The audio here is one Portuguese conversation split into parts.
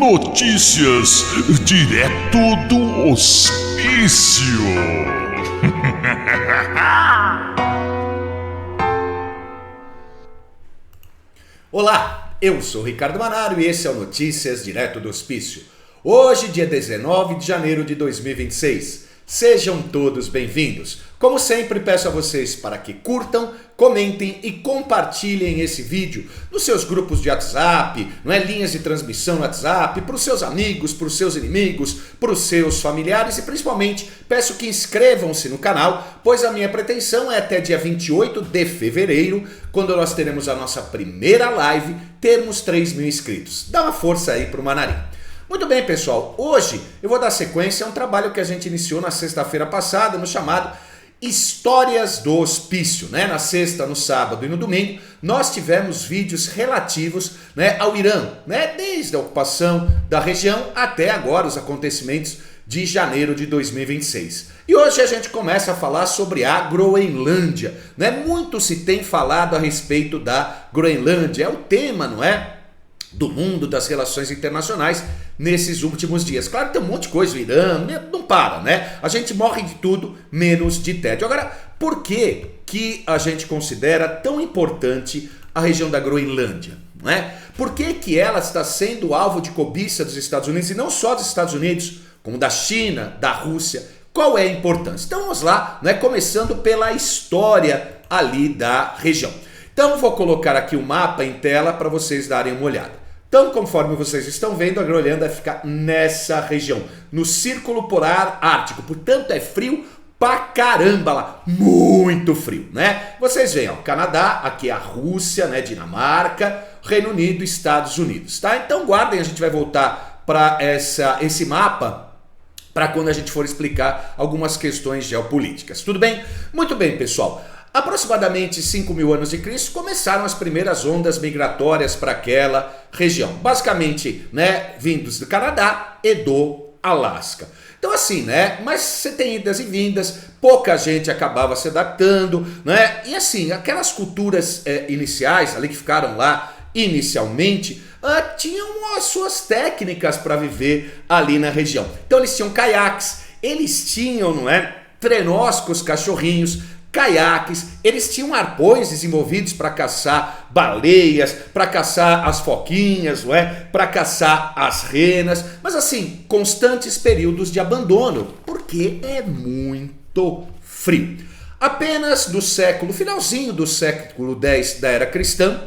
Notícias direto do hospício. Olá, eu sou Ricardo Manaro e esse é o Notícias direto do hospício. Hoje, dia 19 de janeiro de 2026. Sejam todos bem-vindos. Como sempre, peço a vocês para que curtam, comentem e compartilhem esse vídeo nos seus grupos de WhatsApp, linhas de transmissão no WhatsApp, para os seus amigos, para os seus inimigos, para os seus familiares e principalmente peço que inscrevam-se no canal, pois a minha pretensão é até dia 28 de fevereiro, quando nós teremos a nossa primeira live, termos 3.000 inscritos. Dá uma força aí para o Manarim. Muito bem, pessoal, hoje eu vou dar sequência a um trabalho que a gente iniciou na sexta-feira passada, no chamado Histórias do Hospício, Na sexta, no sábado e no domingo, nós tivemos vídeos relativos ao Irã, desde a ocupação da região até agora os acontecimentos de janeiro de 2026. E hoje a gente começa a falar sobre a Groenlândia, Muito se tem falado a respeito da Groenlândia, é o tema, do mundo das relações internacionais nesses últimos dias. Claro que tem um monte de coisa, o Irã não para, A gente morre de tudo, menos de tédio. Agora, por que a gente considera tão importante a região da Groenlândia? Por que ela está sendo alvo de cobiça dos Estados Unidos, e não só dos Estados Unidos, como da China, da Rússia? Qual é a importância? Então vamos lá, começando pela história ali da região. Então vou colocar aqui o mapa em tela para vocês darem uma olhada. Então, conforme vocês estão vendo, a Groenlândia fica nessa região, no Círculo Polar Ártico. Portanto, é frio pra caramba lá, muito frio, Vocês veem, Canadá, aqui a Rússia, Dinamarca, Reino Unido, Estados Unidos, tá? Então guardem, a gente vai voltar para esse mapa para quando a gente for explicar algumas questões geopolíticas. Tudo bem? Muito bem, pessoal. Aproximadamente 5.000 anos de Cristo começaram as primeiras ondas migratórias para aquela região. Basicamente, vindos do Canadá e do Alasca. Então assim, mas você tem idas e vindas, pouca gente acabava se adaptando, E assim, aquelas culturas iniciais ali que ficaram lá inicialmente, tinham as suas técnicas para viver ali na região. Então eles tinham caiaques, eles tinham, trenós com os cachorrinhos, caiaques, eles tinham arpões desenvolvidos para caçar baleias, para caçar as foquinhas, para caçar as renas, mas assim, constantes períodos de abandono, porque é muito frio. Apenas finalzinho do século X da era cristã,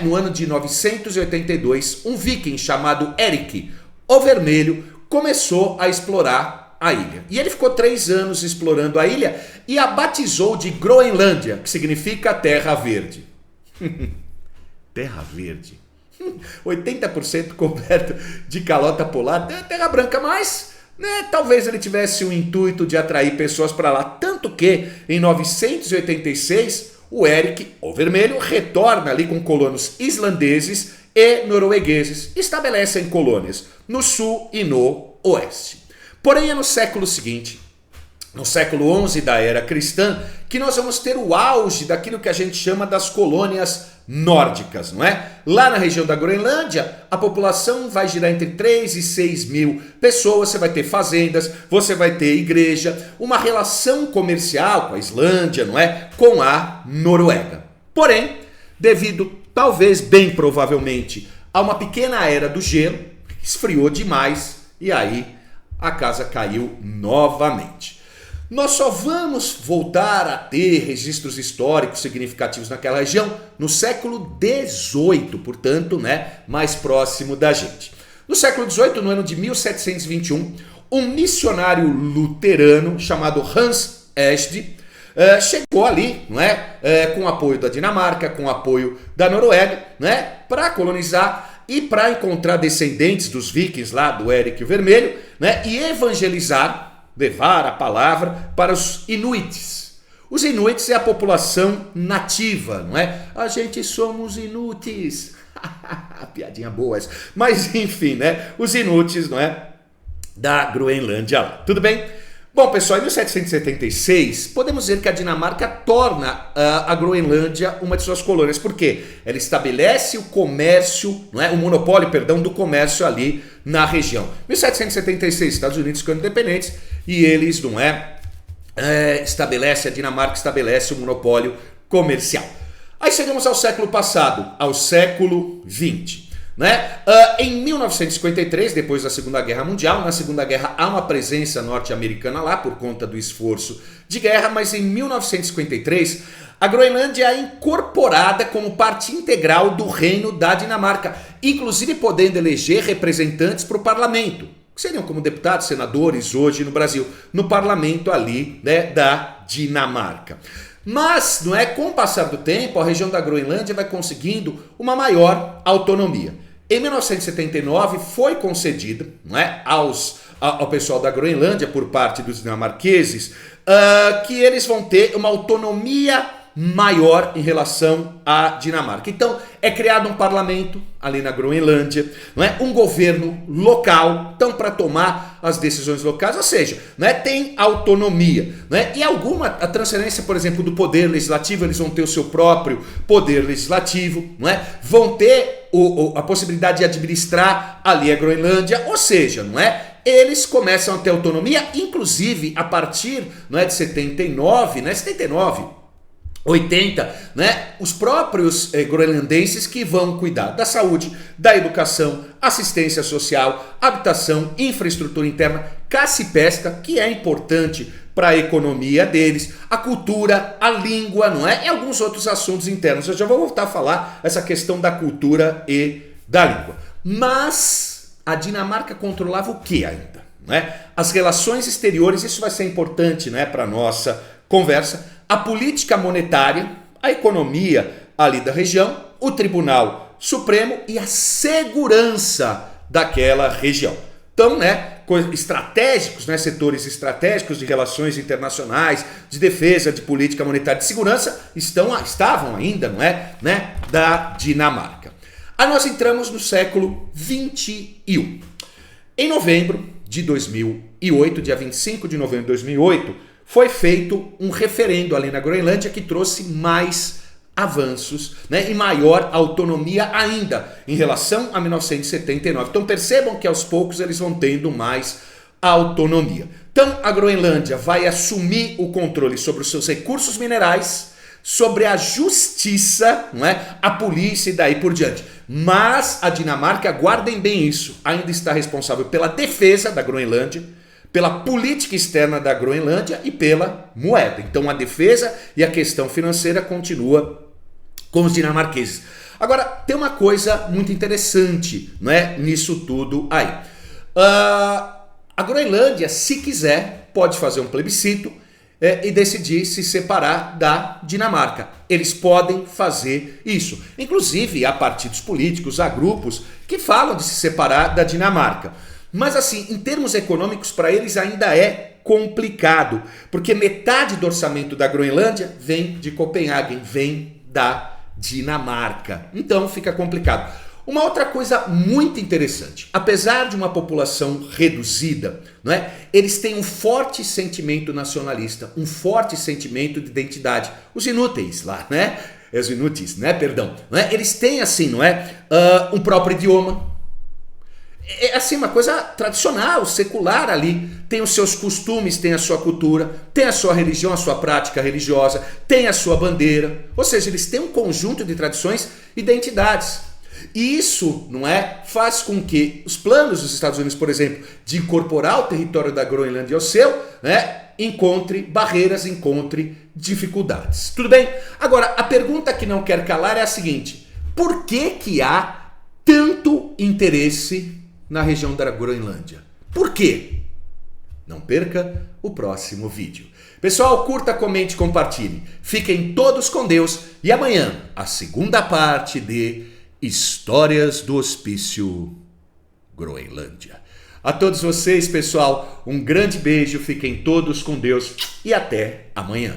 no ano de 982, um viking chamado Erik o Vermelho começou a explorar a ilha. E ele ficou 3 anos explorando a ilha e a batizou de Groenlândia, que significa Terra Verde. Terra Verde. 80% coberto de calota polar, terra branca, mas talvez ele tivesse o intuito de atrair pessoas para lá. Tanto que, em 986, o Erik o Vermelho retorna ali com colonos islandeses e noruegueses, estabelecem colônias no sul e no oeste. Porém, é no século seguinte, no século XI da era cristã, que nós vamos ter o auge daquilo que a gente chama das colônias nórdicas, Lá na região da Groenlândia, a população vai girar entre 3 e 6 mil pessoas, você vai ter fazendas, você vai ter igreja, uma relação comercial com a Islândia, Com a Noruega. Porém, devido, talvez, bem provavelmente, a uma pequena era do gelo, esfriou demais e aí a casa caiu novamente. Nós só vamos voltar a ter registros históricos significativos naquela região no século XVIII, portanto, mais próximo da gente. No século XVIII, no ano de 1721, um missionário luterano chamado Hans Egede chegou ali, com o apoio da Dinamarca, com o apoio da Noruega, para colonizar e para encontrar descendentes dos vikings lá, do Erik o Vermelho, e evangelizar, levar a palavra para os inuites. Os inuites é a população nativa, A gente somos inuites. Piadinha boa essa. Mas enfim, os inuites, da Groenlândia lá. Tudo bem? Bom, pessoal, em 1776, podemos dizer que a Dinamarca torna a Groenlândia uma de suas colônias. Por quê? Ela estabelece o comércio, não é? O monopólio, perdão, do comércio ali na região. Em 1776, Estados Unidos ficam independentes e eles, não é? A Dinamarca estabelece o monopólio comercial. Aí chegamos ao século passado, ao século XX. Né? Em 1953, depois da Segunda Guerra Mundial, na Segunda Guerra há uma presença norte-americana lá por conta do esforço de guerra, mas em 1953 a Groenlândia é incorporada como parte integral do Reino da Dinamarca, inclusive podendo eleger representantes para o parlamento, que seriam como deputados, senadores hoje no Brasil, no parlamento ali, né, da Dinamarca. Mas, não é, com o passar do tempo, a região da Groenlândia vai conseguindo uma maior autonomia. Em 1979 foi concedida, não é, ao pessoal da Groenlândia por parte dos dinamarqueses que eles vão ter uma autonomia maior em relação à Dinamarca. Então é criado um parlamento ali na Groenlândia, não é? Um governo local, então para tomar as decisões locais, ou seja, não é? Tem autonomia, não é? E a transferência, por exemplo, do poder legislativo, eles vão ter o seu próprio poder legislativo, não é? Vão ter a possibilidade de administrar ali a Groenlândia, ou seja, não é? Eles começam a ter autonomia, inclusive a partir, não é, de 79, né? 79 80, né? Os próprios groenlandenses que vão cuidar da saúde, da educação, assistência social, habitação, infraestrutura interna, caça e pesca, que é importante para a economia deles, a cultura, a língua, não é? E alguns outros assuntos internos. Eu já vou voltar a falar essa questão da cultura e da língua. Mas a Dinamarca controlava o que ainda? Não é? As relações exteriores, isso vai ser importante, né, para a nossa conversa. A política monetária, a economia ali da região, o Tribunal Supremo e a segurança daquela região. Então, né, estratégicos, né, setores estratégicos de relações internacionais, de defesa, de política monetária, de segurança, estavam ainda, não é, né, da Dinamarca. Aí nós entramos no século XXI. Em novembro de 2008, dia 25 de novembro de 2008, foi feito um referendo ali na Groenlândia que trouxe mais avanços, né, e maior autonomia ainda em relação a 1979. Então percebam que aos poucos eles vão tendo mais autonomia. Então a Groenlândia vai assumir o controle sobre os seus recursos minerais, sobre a justiça, não é, a polícia e daí por diante. Mas a Dinamarca, guardem bem isso, ainda está responsável pela defesa da Groenlândia, pela política externa da Groenlândia e pela moeda. Então a defesa e a questão financeira continua com os dinamarqueses. Agora, tem uma coisa muito interessante, não é, nisso tudo aí. A Groenlândia, se quiser, pode fazer um plebiscito e decidir se separar da Dinamarca. Eles podem fazer isso. Inclusive, há partidos políticos, há grupos que falam de se separar da Dinamarca. Mas assim, em termos econômicos, para eles ainda é complicado, porque metade do orçamento da Groenlândia vem de Copenhague, vem da Dinamarca. Então fica complicado. Uma outra coisa muito interessante, apesar de uma população reduzida, não é? Eles têm um forte sentimento nacionalista, um forte sentimento de identidade. Os inúteis lá, né? Os inúteis, né? Perdão. Não é? Eles têm assim, não é? Um próprio idioma. É assim uma coisa tradicional, secular ali, tem os seus costumes, tem a sua cultura, tem a sua religião, a sua prática religiosa, tem a sua bandeira, ou seja, eles têm um conjunto de tradições e identidades. E isso, não é, faz com que os planos dos Estados Unidos, por exemplo, de incorporar o território da Groenlândia ao seu, né, encontre barreiras, encontre dificuldades. Tudo bem? Agora, a pergunta que não quer calar é a seguinte: por que há tanto interesse na região da Groenlândia? Por quê? Não perca o próximo vídeo. Pessoal, curta, comente, compartilhe. Fiquem todos com Deus e amanhã a segunda parte de Histórias do Hospício Groenlândia. A todos vocês, pessoal, um grande beijo, fiquem todos com Deus e até amanhã.